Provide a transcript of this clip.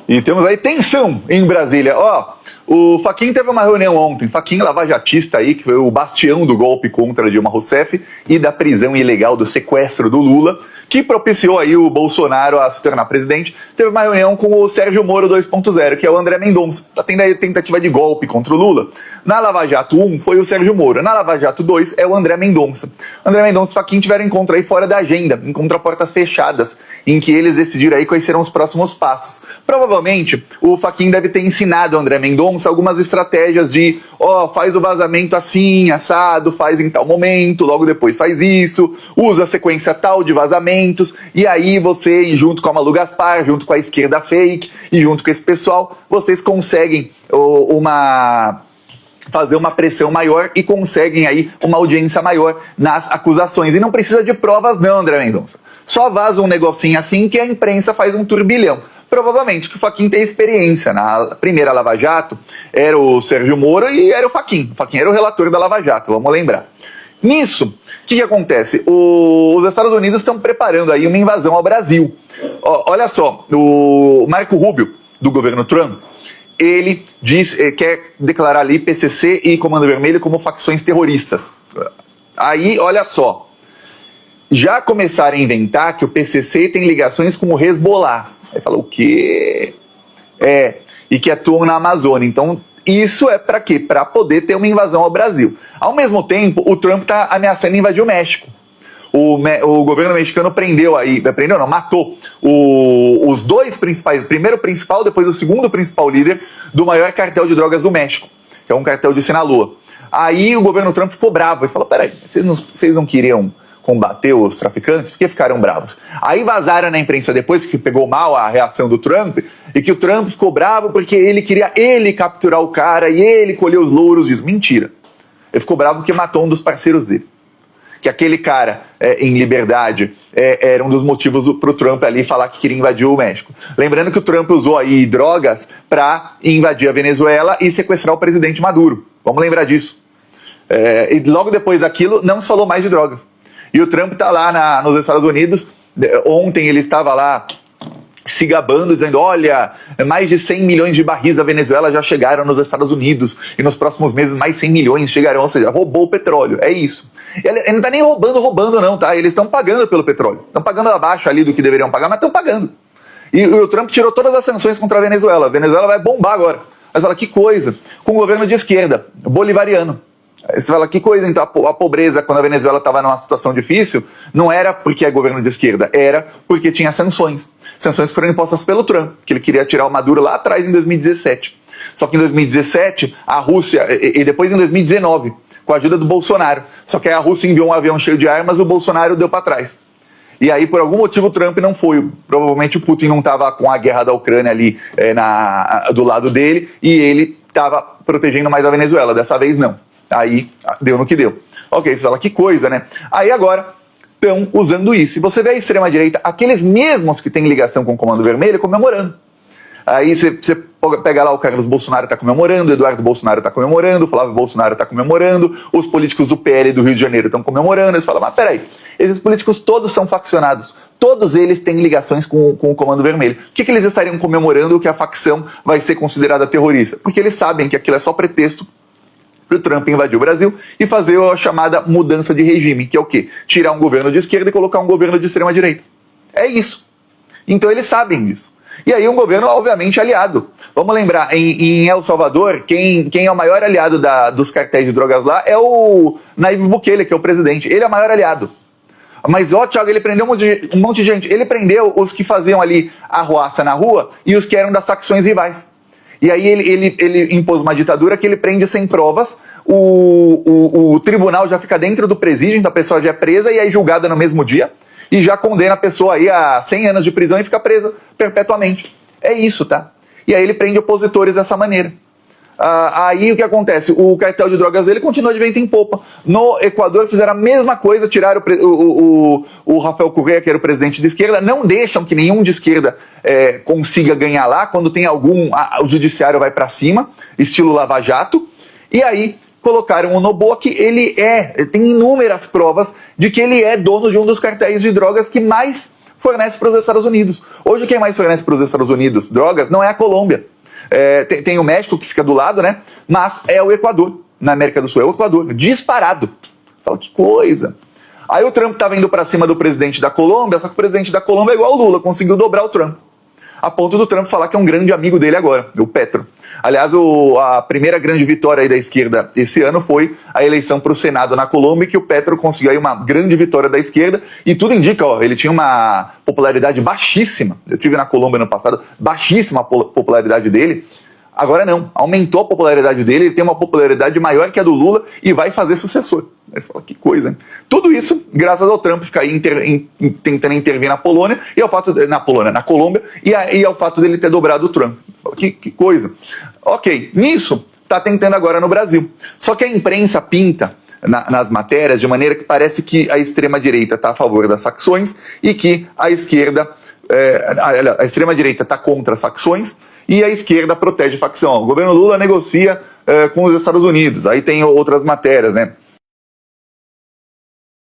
E temos aí tensão em Brasília. Ó, o Fachin teve uma reunião ontem. Fachin, lavajatista aí, que foi o bastião do golpe contra Dilma Rousseff e da prisão ilegal, do sequestro do Lula, que propiciou aí o Bolsonaro a se tornar presidente. Teve uma reunião com o Sérgio Moro 2.0, que é o André Mendonça. Tá tendo aí tentativa de golpe contra o Lula. Na Lava Jato 1 foi o Sérgio Moro. Na Lava Jato 2 é o André Mendonça. André Mendonça e Fachin tiveram encontro aí fora da agenda, encontro a portas fechadas, em que eles decidiram aí quais serão os próximos passos. Provavelmente, o Fachin deve ter ensinado ao André Mendonça algumas estratégias de, faz o vazamento assim, assado, faz em tal momento, logo depois faz isso, usa a sequência tal de vazamentos, e aí você, junto com a Malu Gaspar, junto com a esquerda fake, e junto com esse pessoal, vocês conseguem fazer uma pressão maior e conseguem aí uma audiência maior nas acusações. E não precisa de provas não, André Mendonça. Só vaza um negocinho assim que a imprensa faz um turbilhão. Provavelmente que o Fachin tem experiência. Na primeira Lava Jato era o Sérgio Moro e era o Fachin. O Fachin era o relator da Lava Jato, vamos lembrar. Nisso, o que acontece? Os Estados Unidos estão preparando aí uma invasão ao Brasil. Olha só, o Marco Rubio, do governo Trump, ele quer declarar ali PCC e Comando Vermelho como facções terroristas. Aí, olha só, já começaram a inventar que o PCC tem ligações com o Hezbollah. Aí fala, o quê? E que atuam na Amazônia. Então, isso é para quê? Para poder ter uma invasão ao Brasil. Ao mesmo tempo, o Trump está ameaçando invadir o México. O governo mexicano matou os dois principais, o primeiro principal, depois o segundo principal líder do maior cartel de drogas do México, que é um cartel de Sinaloa. Aí o governo Trump ficou bravo, ele falou, peraí, vocês não queriam combater os traficantes? Por que ficaram bravos? Aí vazaram na imprensa depois, que pegou mal a reação do Trump, e que o Trump ficou bravo porque ele queria capturar o cara e ele colher os louros disso. Mentira. Ele ficou bravo porque matou um dos parceiros dele. Que aquele cara em liberdade era um dos motivos para o Trump ali falar que queria invadir o México. Lembrando que o Trump usou aí drogas para invadir a Venezuela e sequestrar o presidente Maduro. Vamos lembrar disso. E logo depois daquilo não se falou mais de drogas. E o Trump está lá nos Estados Unidos. Ontem ele estava lá se gabando, dizendo, olha, mais de 100 milhões de barris da Venezuela já chegaram nos Estados Unidos e nos próximos meses mais 100 milhões chegarão, ou seja, roubou o petróleo, é isso. Ele não está nem roubando não, tá? Eles estão pagando pelo petróleo, estão pagando abaixo ali do que deveriam pagar, mas estão pagando. E o Trump tirou todas as sanções contra a Venezuela vai bombar agora. Mas olha que coisa, com o governo de esquerda, bolivariano. Aí você fala, que coisa, então a pobreza, quando a Venezuela estava numa situação difícil, não era porque é governo de esquerda, era porque tinha sanções. Sanções que foram impostas pelo Trump, que ele queria tirar o Maduro lá atrás em 2017. Só que em 2017, a Rússia, e depois em 2019, com a ajuda do Bolsonaro. Só que aí a Rússia enviou um avião cheio de armas e o Bolsonaro deu para trás. E aí, por algum motivo, o Trump não foi. Provavelmente o Putin não estava com a guerra da Ucrânia ali do lado dele, e ele estava protegendo mais a Venezuela. Dessa vez, não. Aí deu no que deu. Ok, você fala, que coisa, né? Aí agora estão usando isso. E você vê a extrema-direita, aqueles mesmos que têm ligação com o Comando Vermelho, comemorando. Aí você pega lá, o Carlos Bolsonaro está comemorando, o Eduardo Bolsonaro está comemorando, o Flávio Bolsonaro está comemorando, os políticos do PL do Rio de Janeiro estão comemorando. Eles falam, mas peraí, esses políticos todos são faccionados, todos eles têm ligações com o Comando Vermelho. O que eles estariam comemorando que a facção vai ser considerada terrorista? Porque eles sabem que aquilo é só pretexto para o Trump invadir o Brasil e fazer a chamada mudança de regime, que é o quê? Tirar um governo de esquerda e colocar um governo de extrema-direita. É isso. Então eles sabem disso. E aí um governo, obviamente, aliado. Vamos lembrar, em El Salvador, quem é o maior aliado dos cartéis de drogas lá é o Nayib Bukele, que é o presidente. Ele é o maior aliado. Mas, Thiago, ele prendeu um monte de gente. Ele prendeu os que faziam ali arruaça na rua e os que eram das facções rivais. E aí ele impôs uma ditadura que ele prende sem provas, o tribunal já fica dentro do presídio, então a pessoa já é presa e aí julgada no mesmo dia, e já condena a pessoa aí a 100 anos de prisão e fica presa perpetuamente. É isso, tá? E aí ele prende opositores dessa maneira. Aí o que acontece? O cartel de drogas dele continua de vento em popa. No Equador fizeram a mesma coisa, tiraram o Rafael Correa, que era o presidente de esquerda, não deixam que nenhum de esquerda consiga ganhar lá, quando tem o judiciário vai para cima, estilo Lava Jato, e aí colocaram o Noboa, que ele tem inúmeras provas de que ele é dono de um dos cartéis de drogas que mais fornece para os Estados Unidos. Hoje quem mais fornece para os Estados Unidos drogas não é a Colômbia. Tem o México que fica do lado, né? Mas é o Equador, na América do Sul, é o Equador, disparado. Fala, que coisa. Aí o Trump estava indo para cima do presidente da Colômbia, só que o presidente da Colômbia é igual o Lula, conseguiu dobrar o Trump. A ponto do Trump falar que é um grande amigo dele agora, o Petro. Aliás, a primeira grande vitória aí da esquerda esse ano foi a eleição para o Senado na Colômbia, que o Petro conseguiu aí uma grande vitória da esquerda, e tudo indica, ele tinha uma popularidade baixíssima. Eu estive na Colômbia no passado, baixíssima a popularidade dele. Agora não, aumentou a popularidade dele, ele tem uma popularidade maior que a do Lula e vai fazer sucessor. Aí você fala, que coisa, hein? Tudo isso graças ao Trump ficar aí tentando intervir na Polônia, e ao fato na Colômbia, e ao fato dele ter dobrado o Trump. Que coisa. Ok, nisso está tentando agora no Brasil. Só que a imprensa pinta nas matérias de maneira que parece que a extrema-direita está a favor das facções e que a esquerda, a extrema-direita está contra as facções e a esquerda protege a facção. O governo Lula negocia com os Estados Unidos. Aí tem outras matérias, né?